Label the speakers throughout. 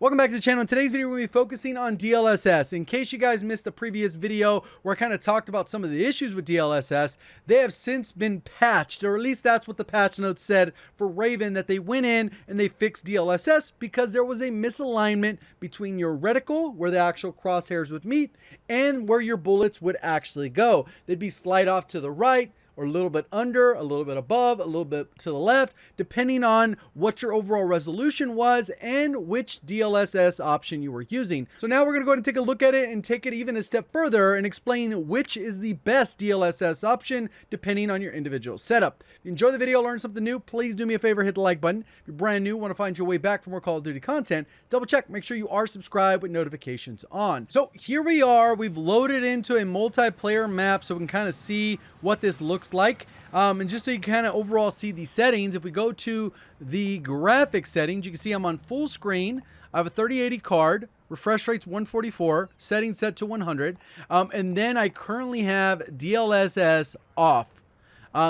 Speaker 1: Welcome back to the channel. In today's video, we're going to be focusing on DLSS. In case you guys missed the previous video where I kind of talked about some of the issues with DLSS, they have since been patched, or at least that's what the patch notes said for Raven, that they went in and they fixed DLSS because there was a misalignment between your reticle, where the actual crosshairs would meet, and where your bullets would actually go. They'd be slide off to the right, or a little bit under, a little bit above, a little bit to the left, depending on what your overall resolution was and which DLSS option you were using. So now we're going to go ahead and take a look at it and take it even a step further and explain which is the best DLSS option depending on your individual setup. If you enjoy the video, learn something new, please do me a favor, hit the like button. If you're brand new, want to find your way back for more Call of Duty content, double check, make sure you are subscribed with notifications on. So here we are, we've loaded into a multiplayer map so we can kind of see what this looks like. And just so you kind of overall see the settings, if we go to the graphic settings, you can see I'm on full screen. I have a 3080 card, refresh rate's 144, settings set to 100, and then I currently have DLSS off.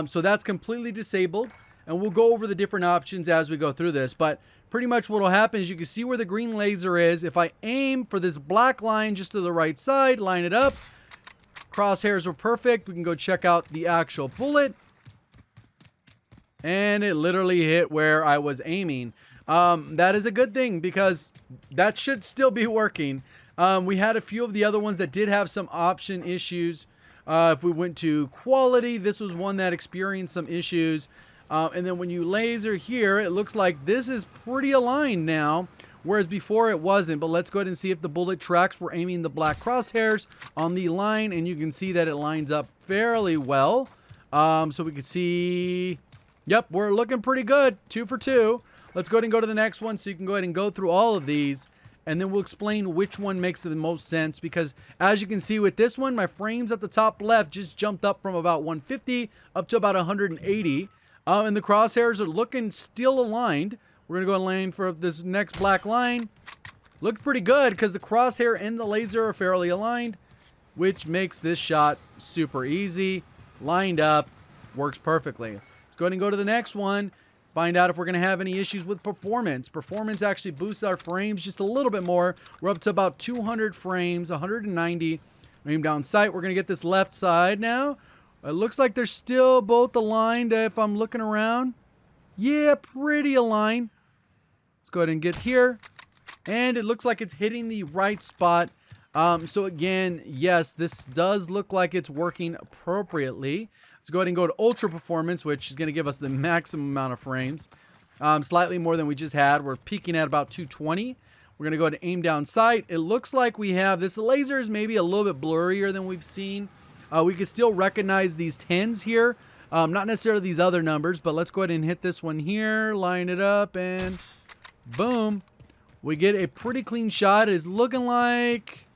Speaker 1: So that's completely disabled, and we'll go over the different options as we go through this. But pretty much what will happen is you can see where the green laser is. If I aim for this black line just to the right side, line it up, crosshairs were perfect. We can go check out the actual bullet, and it literally hit where I was aiming. That is a good thing because that should still be working. We had a few of the other ones that did have some option issues. If we went to quality, this was one that experienced some issues. And then when you laser here, it looks like this is pretty aligned now, whereas before it wasn't. But let's go ahead and see if the bullet tracks. We're aiming the black crosshairs on the line, and you can see that it lines up fairly well. So we can see, yep, we're looking pretty good. 2 for 2. Let's go ahead and go to the next one so you can go ahead and go through all of these, and then we'll explain which one makes the most sense. Because as you can see with this one, my frames at the top left just jumped up from about 150 up to about 180. And the crosshairs are looking still aligned. We're going to go and lane for this next black line. Looked pretty good because the crosshair and the laser are fairly aligned, which makes this shot super easy. Lined up, works perfectly. Let's go ahead and go to the next one. Find out if we're going to have any issues with performance. Performance actually boosts our frames just a little bit more. We're up to about 200 frames, 190. Aim down sight. We're going to get this left side now. It looks like they're still both aligned if I'm looking around. Yeah, pretty aligned. Let's go ahead and get here. And it looks like it's hitting the right spot. So again, yes, this does look like it's working appropriately. Let's go ahead and go to Ultra Performance, which is going to give us the maximum amount of frames. Slightly more than we just had. We're peaking at about 220. We're going to go ahead and aim down sight. It looks like we have this. The laser is maybe a little bit blurrier than we've seen. We can still recognize these 10s here. Not necessarily these other numbers, but let's go ahead and hit this one here. Line it up, and boom. We get a pretty clean shot. It's looking like...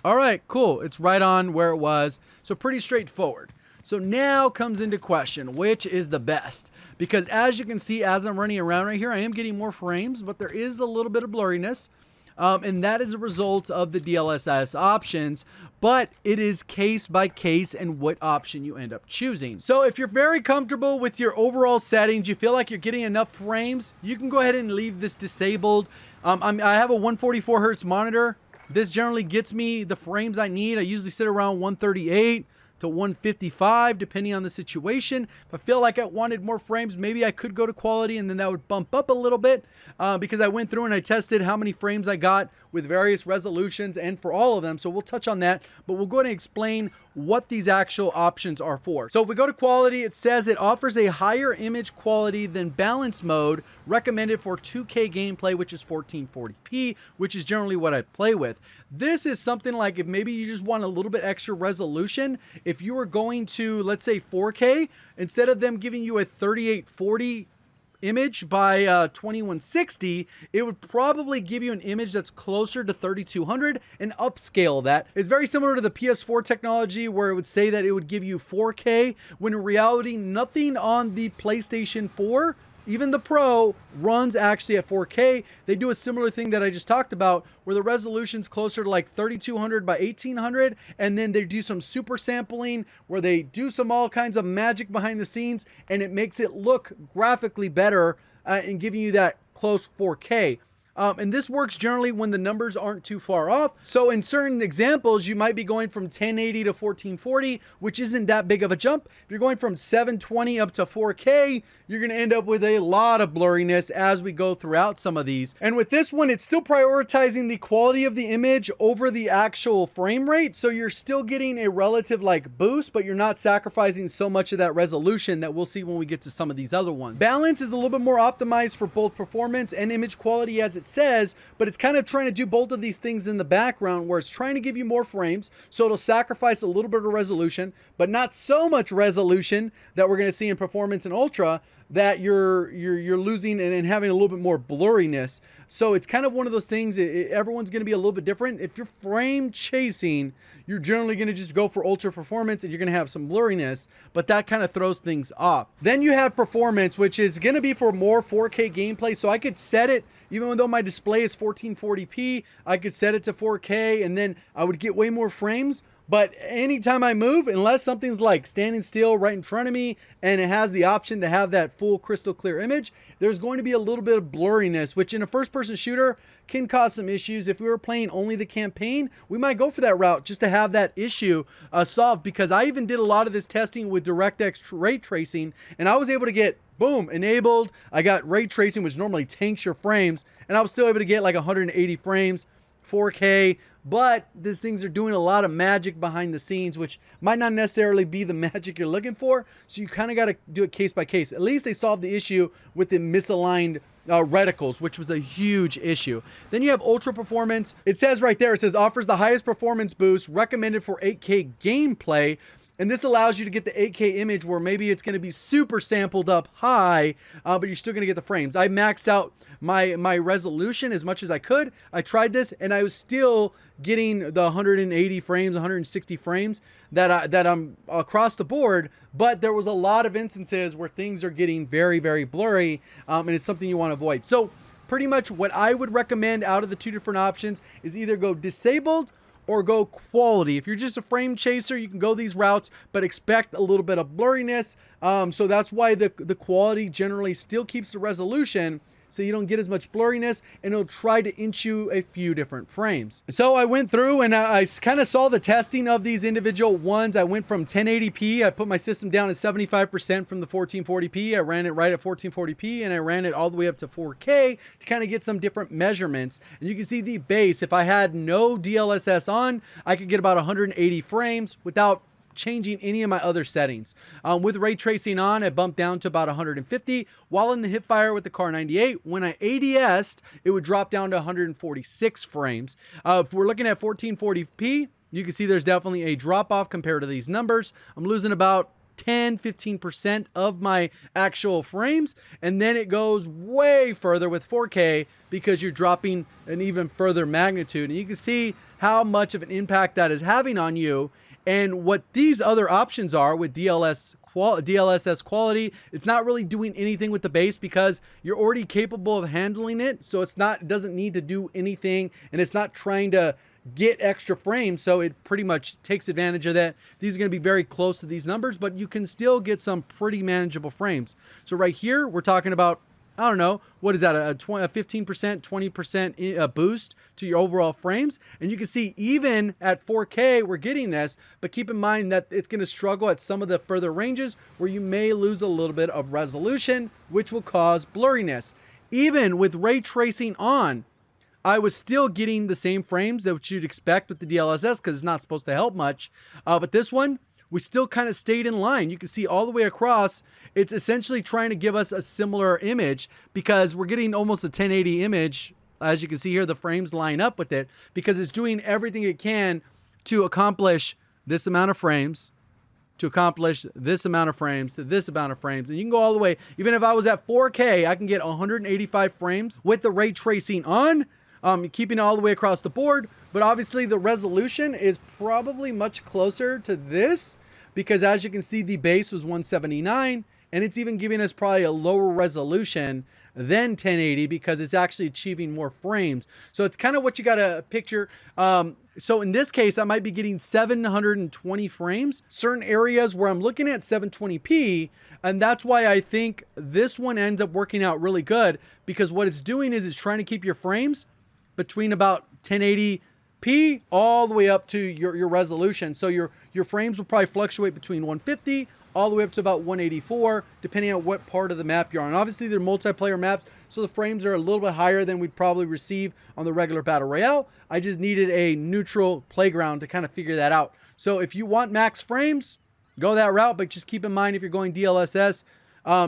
Speaker 1: all right, cool. It's right on where it was. So pretty straightforward. So now comes into question, which is the best? Because as you can see, as I'm running around right here, I am getting more frames, but there is a little bit of blurriness. And that is a result of the DLSS options, but it is case by case and what option you end up choosing. So if you're very comfortable with your overall settings, you feel like you're getting enough frames, you can go ahead and leave this disabled. I have a 144 hertz monitor. This generally gets me the frames I need. I usually sit around 138 to 155 depending on the situation. If I feel like I wanted more frames, maybe I could go to quality, and then that would bump up a little bit because I went through and I tested how many frames I got with various resolutions and for all of them. So we'll touch on that, but we'll go ahead and explain what these actual options are for. So if we go to quality, it says it offers a higher image quality than balance mode, recommended for 2K gameplay, which is 1440p, which is generally what I play with. This is something like if maybe you just want a little bit extra resolution. If you were going to, let's say 4K, instead of them giving you a 3840 image by 2160, it would probably give you an image that's closer to 3200 and upscale that. It's very similar to the PS4 technology where it would say that it would give you 4K, when in reality nothing on the PlayStation 4, even the Pro, runs actually at 4K. They do a similar thing that I just talked about where the resolution's closer to like 3200 by 1800, and then they do some super sampling where they do some all kinds of magic behind the scenes, and it makes it look graphically better and giving you that close 4K. And this works generally when the numbers aren't too far off. So in certain examples, you might be going from 1080 to 1440, which isn't that big of a jump. If you're going from 720 up to 4K, you're going to end up with a lot of blurriness as we go throughout some of these. And with this one, it's still prioritizing the quality of the image over the actual frame rate. So you're still getting a relative like boost, but you're not sacrificing so much of that resolution that we'll see when we get to some of these other ones. Balance is a little bit more optimized for both performance and image quality as it says, but it's kind of trying to do both of these things in the background where it's trying to give you more frames. So it'll sacrifice a little bit of resolution, but not so much resolution that we're going to see in performance and ultra that you're losing and having a little bit more blurriness. So it's kind of one of those things, everyone's going to be a little bit different. If you're frame chasing, you're generally going to just go for ultra performance and you're going to have some blurriness, but that kind of throws things off. Then you have performance, which is going to be for more 4K gameplay. So I could set it, even though my display is 1440p, I could set it to 4K and then I would get way more frames. But anytime I move, unless something's like standing still right in front of me and it has the option to have that full crystal clear image, there's going to be a little bit of blurriness, which in a first-person shooter can cause some issues. If we were playing only the campaign, we might go for that route just to have that issue solved, because I even did a lot of this testing with DirectX ray tracing, and I was able to get, boom, enabled. I got ray tracing, which normally tanks your frames, and I was still able to get like 180 frames, 4K, but these things are doing a lot of magic behind the scenes, which might not necessarily be the magic you're looking for. So you kind of got to do it case by case. At least they solved the issue with the misaligned reticles, which was a huge issue. Then you have ultra performance. It says right there, it says offers the highest performance boost recommended for 8K gameplay. And this allows you to get the 8K image where maybe it's going to be super sampled up high, but you're still going to get the frames. I maxed out my resolution as much as I could. I tried this and I was still getting the 180 frames, 160 frames that I'm across the board, but there was a lot of instances where things are getting very, very blurry, and it's something you want to avoid. So pretty much what I would recommend out of the two different options is either go disabled or go quality. If you're just a frame chaser, you can go these routes, but expect a little bit of blurriness. So that's why the quality generally still keeps the resolution, so you don't get as much blurriness, and it'll try to inch you a few different frames. So I went through and I kind of saw the testing of these individual ones. I went from 1080p, I put my system down at 75% from the 1440p, I ran it right at 1440p, and I ran it all the way up to 4K to kind of get some different measurements. And you can see the base, if I had no DLSS on, I could get about 180 frames without changing any of my other settings. With ray tracing on, I bumped down to about 150, while in the hipfire with the Car 98, when I ADS'd, it would drop down to 146 frames. If we're looking at 1440p, you can see there's definitely a drop off compared to these numbers. I'm losing about 10-15% of my actual frames, and then it goes way further with 4K because you're dropping an even further magnitude, and you can see how much of an impact that is having on you. And what these other options are with DLSS quality, it's not really doing anything with the base because you're already capable of handling it. So it doesn't need to do anything, and it's not trying to get extra frames. So it pretty much takes advantage of that. These are going to be very close to these numbers, but you can still get some pretty manageable frames. So right here, we're talking about, I don't know, what is that, a 15%, 20% boost to your overall frames. And you can see even at 4K, we're getting this, but keep in mind that it's going to struggle at some of the further ranges where you may lose a little bit of resolution, which will cause blurriness. Even with ray tracing on, I was still getting the same frames that you'd expect with the DLSS because it's not supposed to help much. But this one, we still kind of stayed in line. You can see all the way across, it's essentially trying to give us a similar image because we're getting almost a 1080 image. As you can see here, the frames line up with it because it's doing everything it can to accomplish this amount of frames, to accomplish this amount of frames, to this amount of frames. And you can go all the way. Even if I was at 4K, I can get 185 frames with the ray tracing on. Keeping it all the way across the board, but obviously the resolution is probably much closer to this because as you can see, the base was 179 and it's even giving us probably a lower resolution than 1080 because it's actually achieving more frames. So it's kind of what you got to picture. So in this case, I might be getting 720 frames, certain areas where I'm looking at 720p. And that's why I think this one ends up working out really good, because what it's doing is it's trying to keep your frames between about 1080p all the way up to your resolution. So your frames will probably fluctuate between 150 all the way up to about 184, depending on what part of the map you're on. Obviously, they're multiplayer maps, so the frames are a little bit higher than we'd probably receive on the regular Battle Royale. I just needed a neutral playground to kind of figure that out. So if you want max frames, go that route, but just keep in mind if you're going DLSS,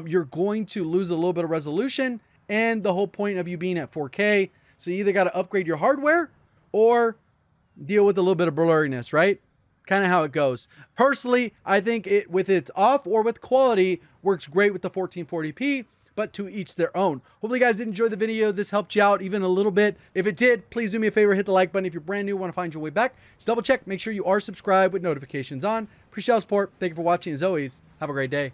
Speaker 1: you're going to lose a little bit of resolution and the whole point of you being at 4K. So you either got to upgrade your hardware or deal with a little bit of blurriness, right? Kind of how it goes. Personally, I think it, with its off or with quality, works great with the 1440p, but to each their own. Hopefully you guys did enjoy the video. This helped you out even a little bit. If it did, please do me a favor, hit the like button. If you're brand new, want to find your way back, just double check, make sure you are subscribed with notifications on. Appreciate your support. Thank you for watching. As always, have a great day.